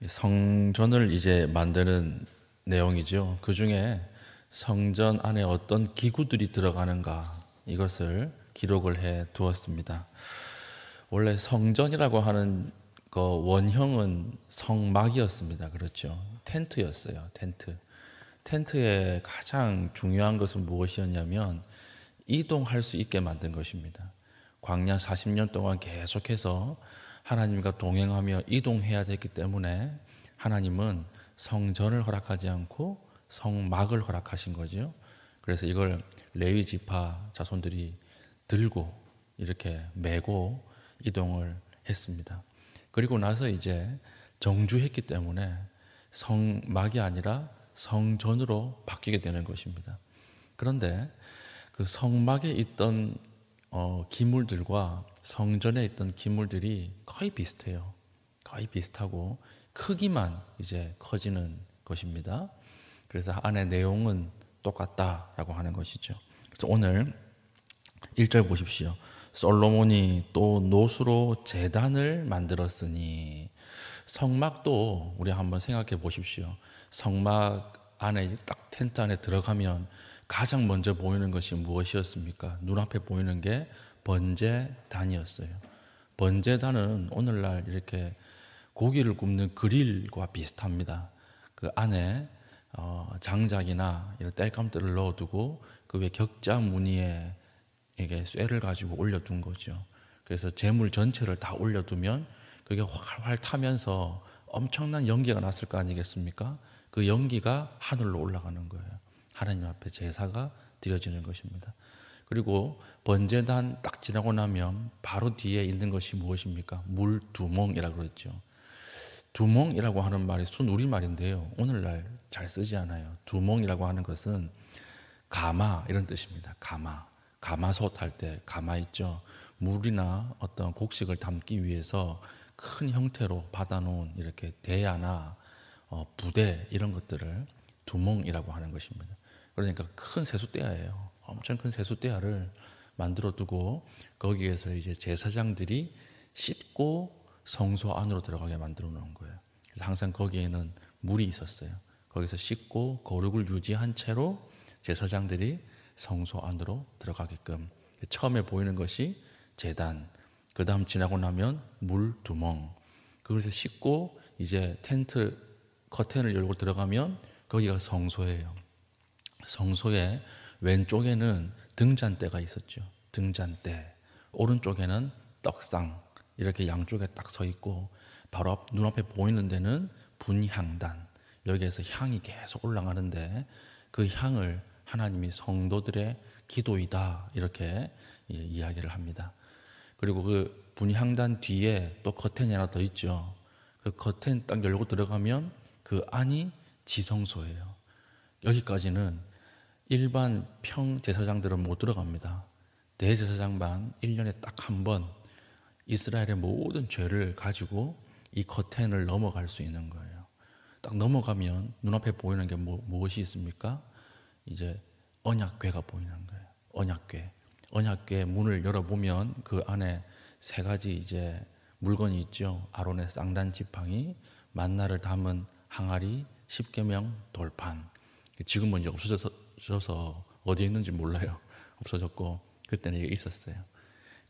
성전을 이제 만드는 내용이죠. 그 중에 성전 안에 어떤 기구들이 들어가는가 이것을 기록을 해 두었습니다. 원래 성전이라고 하는 거 원형은 성막이었습니다. 그렇죠. 텐트였어요. 텐트. 텐트의 가장 중요한 것은 무엇이었냐면 이동할 수 있게 만든 것입니다. 광야 40년 동안 계속해서 하나님과 동행하며 이동해야 됐기 때문에 하나님은 성전을 허락하지 않고 성막을 허락하신 거죠. 그래서 이걸 레위 지파 자손들이 들고 이렇게 메고 이동을 했습니다. 그리고 나서 이제 정주했기 때문에 성막이 아니라 성전으로 바뀌게 되는 것입니다. 그런데 그 성막에 있던 기물들과 성전에 있던 기물들이 거의 비슷해요. 거의 비슷하고 크기만 이제 커지는 것입니다. 그래서 안의 내용은 똑같다라고 하는 것이죠. 그래서 오늘 1절 보십시오. 솔로몬이 또 노수로 제단을 만들었으니. 성막도 우리 한번 생각해 보십시오. 성막 안에 딱 텐트 안에 들어가면 가장 먼저 보이는 것이 무엇이었습니까? 눈앞에 보이는 게 번제단이었어요. 번제단은 오늘날 이렇게 고기를 굽는 그릴과 비슷합니다. 그 안에 장작이나 이런 땔감들을 넣어두고 그 위에 격자 무늬에 이게 쇠를 가지고 올려둔 거죠. 그래서 재물 전체를 다 올려두면 그게 활활 타면서 엄청난 연기가 났을 거 아니겠습니까? 그 연기가 하늘로 올라가는 거예요. 하나님 앞에 제사가 드려지는 것입니다. 그리고 번제단 딱 지나고 나면 바로 뒤에 있는 것이 무엇입니까? 물두멍이라고 그랬죠. 두멍이라고 하는 말이 순우리말인데요. 오늘날 잘 쓰지 않아요. 두멍이라고 하는 것은 가마 이런 뜻입니다. 가마. 가마솥 할 때 가마 있죠. 물이나 어떤 곡식을 담기 위해서 큰 형태로 받아놓은 이렇게 대야나 부대 이런 것들을 두멍이라고 하는 것입니다. 그러니까 큰 세숫대야예요. 엄청 큰 세숫대야를 만들어 두고 거기에서 이제 제사장들이 씻고 성소 안으로 들어가게 만들어 놓은 거예요. 그래서 항상 거기에는 물이 있었어요. 거기서 씻고 거룩을 유지한 채로 제사장들이 성소 안으로 들어가게끔. 처음에 보이는 것이 제단, 그 다음 지나고 나면 물두멍. 그것을 씻고 이제 텐트 커튼을 열고 들어가면 거기가 성소예요. 성소의 왼쪽에는 등잔대가 있었죠. 등잔대. 오른쪽에는 떡상. 이렇게 양쪽에 딱 서 있고 바로 눈앞에 보이는 데는 분향단. 여기에서 향이 계속 올라가는데 그 향을 하나님이 성도들의 기도이다 이렇게 이야기를 합니다. 그리고 그 분향단 뒤에 또 커튼이 하나 더 있죠. 그 커튼 딱 열고 들어가면 그 안이 지성소예요. 여기까지는 일반 평 제사장들은 못 들어갑니다. 대제사장만 1년에 딱 한 번 이스라엘의 모든 죄를 가지고 이 커튼을 넘어갈 수 있는 거예요. 딱 넘어가면 눈앞에 보이는 게 무엇이 있습니까? 이제 언약궤가 보이는 거예요. 언약궤. 언약궤 문을 열어보면 그 안에 세 가지 이제 물건이 있죠. 아론의 쌍단 지팡이, 만나를 담은 항아리, 십계명 돌판. 지금은 이제 없어져서 어디에 있는지 몰라요. 없어졌고 그때는 이게 있었어요.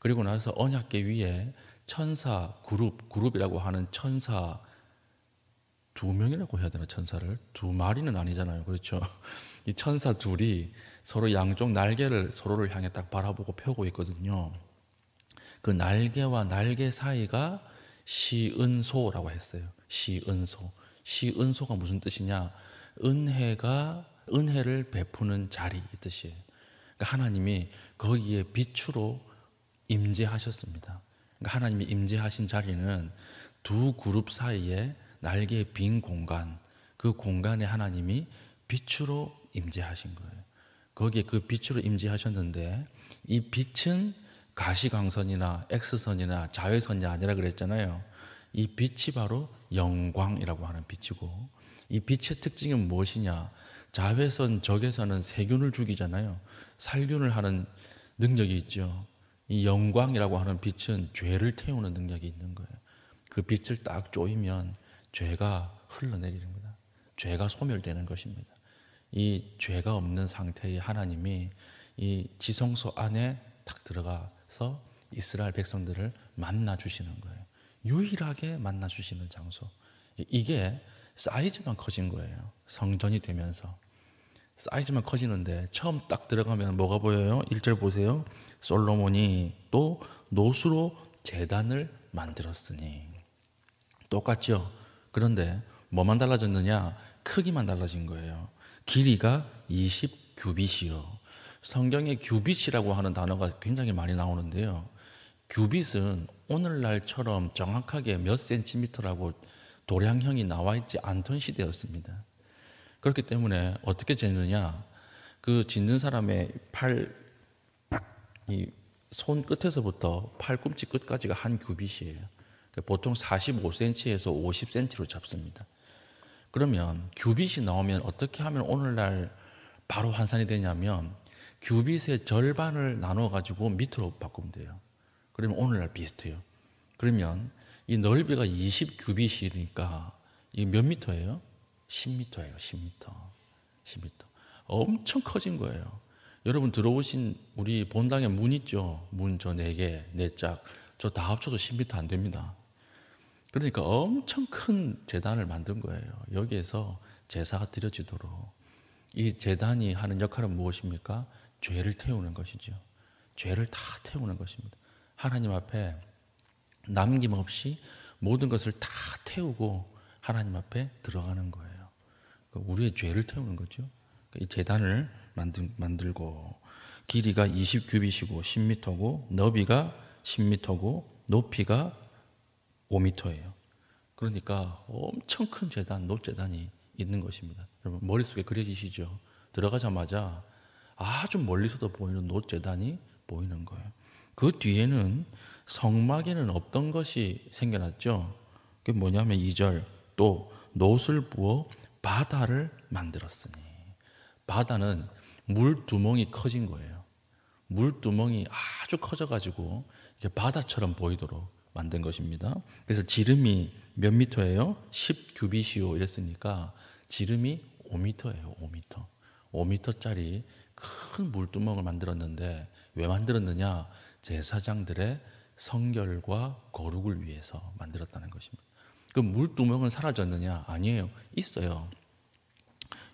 그리고 나서 언약궤 위에 천사 그룹이라고 하는 천사 2명이라고 해야 되나? 천사를 2마리는 아니잖아요. 그렇죠? 이 천사 둘이 서로 양쪽 날개를 서로를 향해 딱 바라보고 펴고 있거든요. 그 날개와 날개 사이가 시은소라고 했어요. 시은소. 시은소가 무슨 뜻이냐? 은혜를 베푸는 자리 이 뜻이에요. 그러니까 하나님이 거기에 빛으로 임재하셨습니다. 그러니까 하나님이 임재하신 자리는 두 그룹 사이에 날개의 빈 공간, 그 공간에 하나님이 빛으로 임재하신 거예요. 거기에 그 빛으로 임재하셨는데 이 빛은 가시광선이나 X선이나 자외선이 아니라 그랬잖아요. 이 빛이 바로 영광이라고 하는 빛이고 이 빛의 특징이 무엇이냐? 자외선, 적외선은 세균을 죽이잖아요. 살균을 하는 능력이 있죠. 이 영광이라고 하는 빛은 죄를 태우는 능력이 있는 거예요. 그 빛을 딱 쪼이면 죄가 흘러내리는 겁니다. 죄가 소멸되는 것입니다. 이 죄가 없는 상태의 하나님이 이 지성소 안에 탁 들어가서 이스라엘 백성들을 만나 주시는 거예요. 유일하게 만나 주시는 장소. 이게 사이즈만 커진 거예요. 성전이 되면서 사이즈만 커지는데 처음 딱 들어가면 뭐가 보여요? 1절 보세요. 솔로몬이 또 노수로 제단을 만들었으니. 똑같죠? 그런데 뭐만 달라졌느냐? 크기만 달라진 거예요. 길이가 20규빗이요. 성경에 규빗이라고 하는 단어가 굉장히 많이 나오는데요. 규빗은 오늘날처럼 정확하게 몇 센티미터라고 도량형이 나와 있지 않던 시대였습니다. 그렇기 때문에 어떻게 재느냐? 그 짓는 사람의 이 손 끝에서부터 팔꿈치 끝까지가 한 규빗이에요. 보통 45cm에서 50cm로 잡습니다. 그러면 규빗이 나오면 어떻게 하면 오늘날 바로 환산이 되냐면 규빗의 절반을 나눠 가지고 밑으로 바꾸면 돼요. 그러면 오늘날 비슷해요. 그러면 이 넓이가 20규빗이니까 이 몇 미터예요? 10m예요. 10m. 10m. 엄청 커진 거예요. 여러분 들어오신 우리 본당에 문 있죠? 문 저 4개, 4짝. 저 다 합쳐도 10m 안 됩니다. 그러니까 엄청 큰 제단을 만든 거예요. 여기에서 제사가 드려지도록. 이 제단이 하는 역할은 무엇입니까? 죄를 태우는 것이죠. 죄를 다 태우는 것입니다. 하나님 앞에 남김없이 모든 것을 다 태우고 하나님 앞에 들어가는 거예요. 우리의 죄를 태우는 거죠. 이 제단을 만들고 길이가 20규빗이고 10m고 너비가 10m고 높이가 5m예요. 그러니까 엄청 큰 제단, 놋제단이 있는 것입니다. 여러분 머릿속에 그려지시죠? 들어가자마자 아주 멀리서도 보이는 놋제단이 보이는 거예요. 그 뒤에는 성막에는 없던 것이 생겨났죠. 그게 뭐냐면 2절 또 놋을 부어 바다를 만들었으니. 바다는 물두멍이 커진 거예요. 물두멍이 아주 커져가지고 이게 바다처럼 보이도록 만든 것입니다. 그래서 지름이 몇 미터예요? 10규빗이요 이랬으니까 지름이 5미터예요. 5미터. 5미터짜리 큰 물두멍을 만들었는데 왜 만들었느냐? 제사장들의 성결과 거룩을 위해서 만들었다는 것입니다. 그 물두멍은 사라졌느냐? 아니에요. 있어요.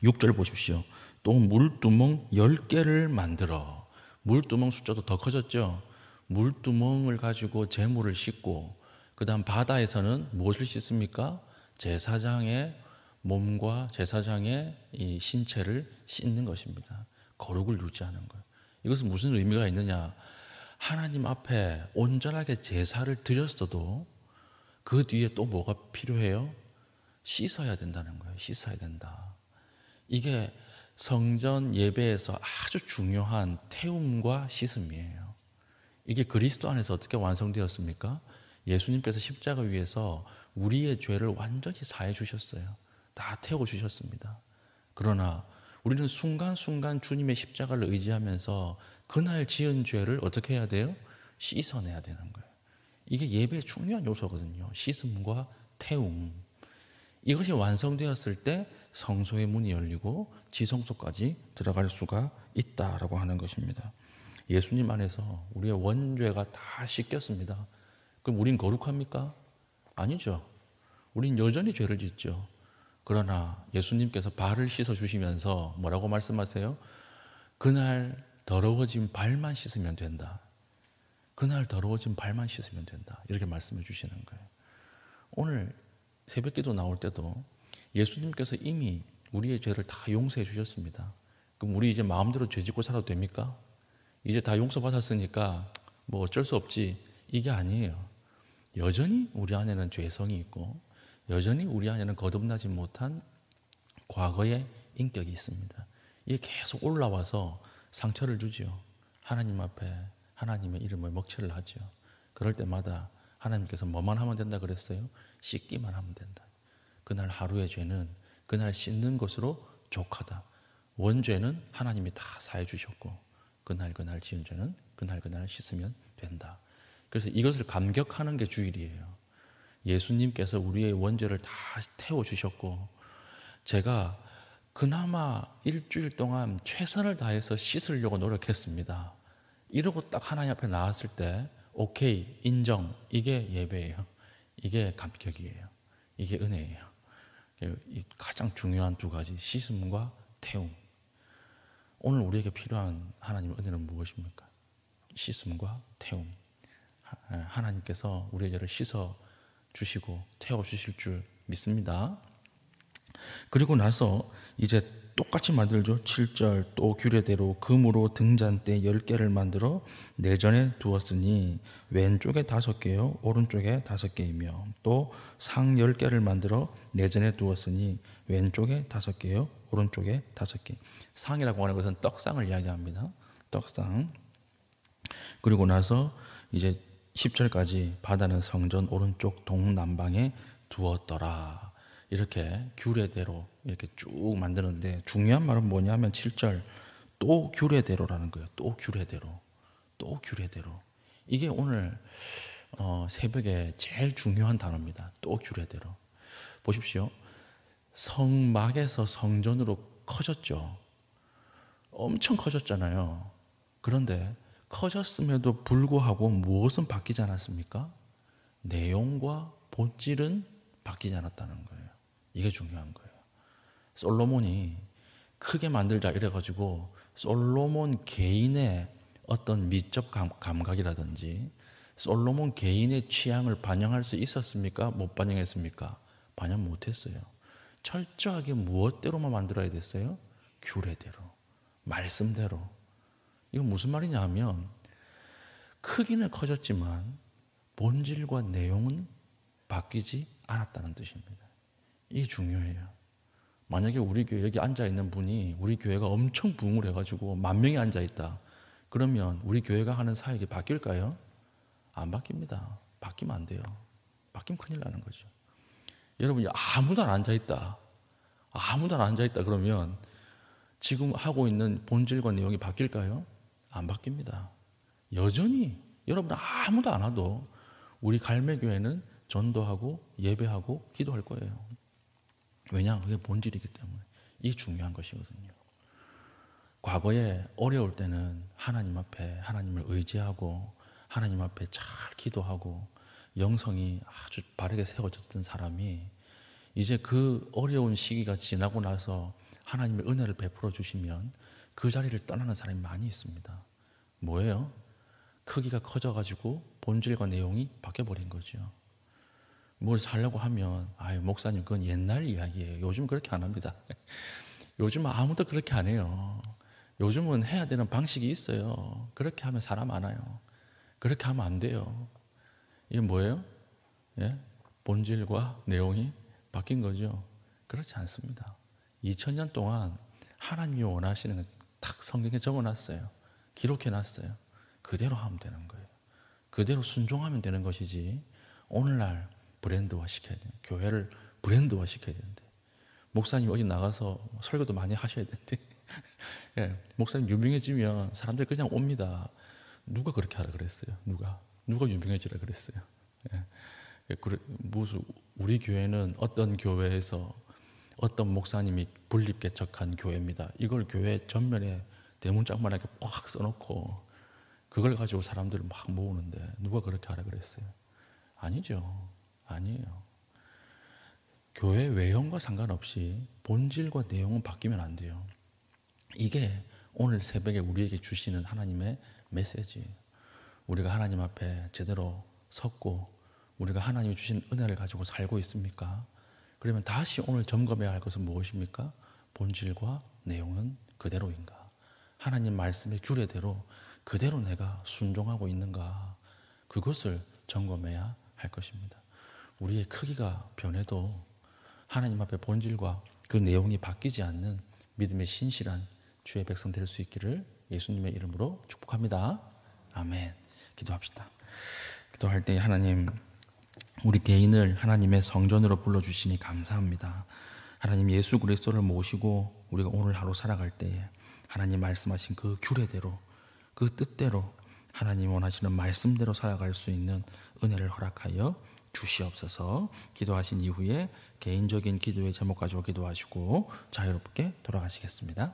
6절 보십시오. 또 물두멍 10개를 만들어. 물두멍 숫자도 더 커졌죠. 물두멍을 가지고 제물을 씻고 그 다음 바다에서는 무엇을 씻습니까? 제사장의 몸과 제사장의 이 신체를 씻는 것입니다. 거룩을 유지하는 거예요. 이것은 무슨 의미가 있느냐? 하나님 앞에 온전하게 제사를 드렸어도 그 뒤에 또 뭐가 필요해요? 씻어야 된다는 거예요. 씻어야 된다. 이게 성전 예배에서 아주 중요한 태움과 씻음이에요. 이게 그리스도 안에서 어떻게 완성되었습니까? 예수님께서 십자가 위에서 우리의 죄를 완전히 사해 주셨어요. 다 태워 주셨습니다. 그러나 우리는 순간순간 주님의 십자가를 의지하면서 그날 지은 죄를 어떻게 해야 돼요? 씻어내야 되는 거예요. 이게 예배의 중요한 요소거든요. 씻음과 태움. 이것이 완성되었을 때 성소의 문이 열리고 지성소까지 들어갈 수가 있다라고 하는 것입니다. 예수님 안에서 우리의 원죄가 다 씻겼습니다. 그럼 우린 거룩합니까? 아니죠. 우린 여전히 죄를 짓죠. 그러나 예수님께서 발을 씻어주시면서 뭐라고 말씀하세요? 그날 더러워진 발만 씻으면 된다. 그날 더러워진 발만 씻으면 된다. 이렇게 말씀해 주시는 거예요. 오늘 새벽기도 나올 때도 예수님께서 이미 우리의 죄를 다 용서해 주셨습니다. 그럼 우리 이제 마음대로 죄 짓고 살아도 됩니까? 이제 다 용서받았으니까 뭐 어쩔 수 없지. 이게 아니에요. 여전히 우리 안에는 죄성이 있고 여전히 우리 안에는 거듭나지 못한 과거의 인격이 있습니다. 이게 계속 올라와서 상처를 주죠. 하나님 앞에 하나님의 이름을 먹칠을 하죠. 그럴 때마다 하나님께서 뭐만 하면 된다 그랬어요? 씻기만 하면 된다. 그날 하루의 죄는 그날 씻는 것으로 족하다. 원죄는 하나님이 다 사해 주셨고 그날 지은 죄는 그날 씻으면 된다. 그래서 이것을 감격하는 게 주일이에요. 예수님께서 우리의 원죄를 다 태워주셨고, 제가 그나마 일주일 동안 최선을 다해서 씻으려고 노력했습니다. 이러고 딱 하나님 앞에 나왔을 때 오케이, 인정. 이게 예배예요. 이게 감격이에요. 이게 은혜예요. 이 가장 중요한 두 가지, 씻음과 태움. 오늘 우리에게 필요한 하나님의 은혜는 무엇입니까? 씻음과 태움. 하나님께서 우리의 죄를 씻어 주시고 태워 주실 줄 믿습니다. 그리고 나서 이제 똑같이 만들죠. 7절 또 규례대로 금으로 등잔대 10개를 만들어 내전에 두었으니 왼쪽에 5개요 오른쪽에 5개이며 또 상 10개를 만들어 내전에 두었으니 왼쪽에 5개요 오른쪽에 5개. 상이라고 하는 것은 떡상을 이야기합니다. 떡상. 그리고 나서 이제 10절까지 바다는 성전 오른쪽 동남방에 두었더라. 이렇게 규례대로 이렇게 쭉 만드는데, 중요한 말은 뭐냐면 7절 또 규례대로라는 거예요. 또 규례대로. 또 규례대로. 이게 오늘 새벽에 제일 중요한 단어입니다. 또 규례대로. 보십시오. 성막에서 성전으로 커졌죠. 엄청 커졌잖아요. 그런데 커졌음에도 불구하고 무엇은 바뀌지 않았습니까? 내용과 본질은 바뀌지 않았다는 거예요. 이게 중요한 거예요. 솔로몬이 크게 만들자 이래가지고 솔로몬 개인의 어떤 미적 감각이라든지 솔로몬 개인의 취향을 반영할 수 있었습니까? 못 반영했습니까? 반영 못했어요. 철저하게 무엇대로만 만들어야 됐어요? 규례대로, 말씀대로. 이건 무슨 말이냐 하면 크기는 커졌지만 본질과 내용은 바뀌지 않았다는 뜻입니다. 이게 중요해요. 만약에 우리 교회 여기 앉아있는 분이 우리 교회가 엄청 부흥을 해가지고 10,000명이 앉아있다. 그러면 우리 교회가 하는 사역이 바뀔까요? 안 바뀝니다. 바뀌면 안 돼요. 바뀌면 큰일 나는 거죠. 여러분이 아무도 안 앉아있다. 아무도 안 앉아있다 그러면 지금 하고 있는 본질과 내용이 바뀔까요? 안 바뀝니다. 여전히 여러분 아무도 안 와도 우리 갈매교회는 전도하고 예배하고 기도할 거예요. 왜냐? 그게 본질이기 때문에. 이게 중요한 것이거든요. 과거에 어려울 때는 하나님 앞에 하나님을 의지하고 하나님 앞에 잘 기도하고 영성이 아주 바르게 세워졌던 사람이 이제 그 어려운 시기가 지나고 나서 하나님의 은혜를 베풀어 주시면 그 자리를 떠나는 사람이 많이 있습니다. 뭐예요? 크기가 커져가지고 본질과 내용이 바뀌어버린 거죠. 뭘 살려고 하면 아유 목사님 그건 옛날 이야기예요. 요즘 그렇게 안 합니다. 요즘은 아무도 그렇게 안 해요. 요즘은 해야 되는 방식이 있어요. 그렇게 하면 사람 많아요. 그렇게 하면 안 돼요. 이게 뭐예요? 예? 본질과 내용이 바뀐 거죠. 그렇지 않습니다. 2000년 동안 하나님이 원하시는 걸 딱 성경에 적어놨어요. 기록해놨어요. 그대로 하면 되는 거예요. 그대로 순종하면 되는 것이지 오늘날 브랜드화 시켜야 돼요. 교회를 브랜드화 시켜야 되는데 목사님 어디 나가서 설교도 많이 하셔야 되는데 예, 목사님 유명해지면 사람들 그냥 옵니다. 누가 그렇게 하라 그랬어요? 누가 유명해지라 그랬어요? 예. 무슨 우리 교회는 어떤 교회에서 어떤 목사님이 분립개척한 교회입니다. 이걸 교회 전면에 대문짝만하게 꽉 써놓고 그걸 가지고 사람들을 막 모으는데 누가 그렇게 하라 그랬어요? 아니죠. 아니에요. 교회 외형과 상관없이 본질과 내용은 바뀌면 안 돼요. 이게 오늘 새벽에 우리에게 주시는 하나님의 메시지예요. 우리가 하나님 앞에 제대로 섰고 우리가 하나님이 주신 은혜를 가지고 살고 있습니까? 그러면 다시 오늘 점검해야 할 것은 무엇입니까? 본질과 내용은 그대로인가? 하나님 말씀의 규례대로 그대로 내가 순종하고 있는가? 그것을 점검해야 할 것입니다. 우리의 크기가 변해도 하나님 앞에 본질과 그 내용이 바뀌지 않는 믿음의 신실한 주의 백성 될 수 있기를 예수님의 이름으로 축복합니다. 아멘. 기도합시다. 기도할 때 하나님, 우리 개인을 하나님의 성전으로 불러주시니 감사합니다. 하나님 예수 그리스도를 모시고 우리가 오늘 하루 살아갈 때에 하나님 말씀하신 그 규례대로 그 뜻대로 하나님 원하시는 말씀대로 살아갈 수 있는 은혜를 허락하여 주시옵소서. 기도하신 이후에 개인적인 기도의 제목 가지고 기도하시고 자유롭게 돌아가시겠습니다.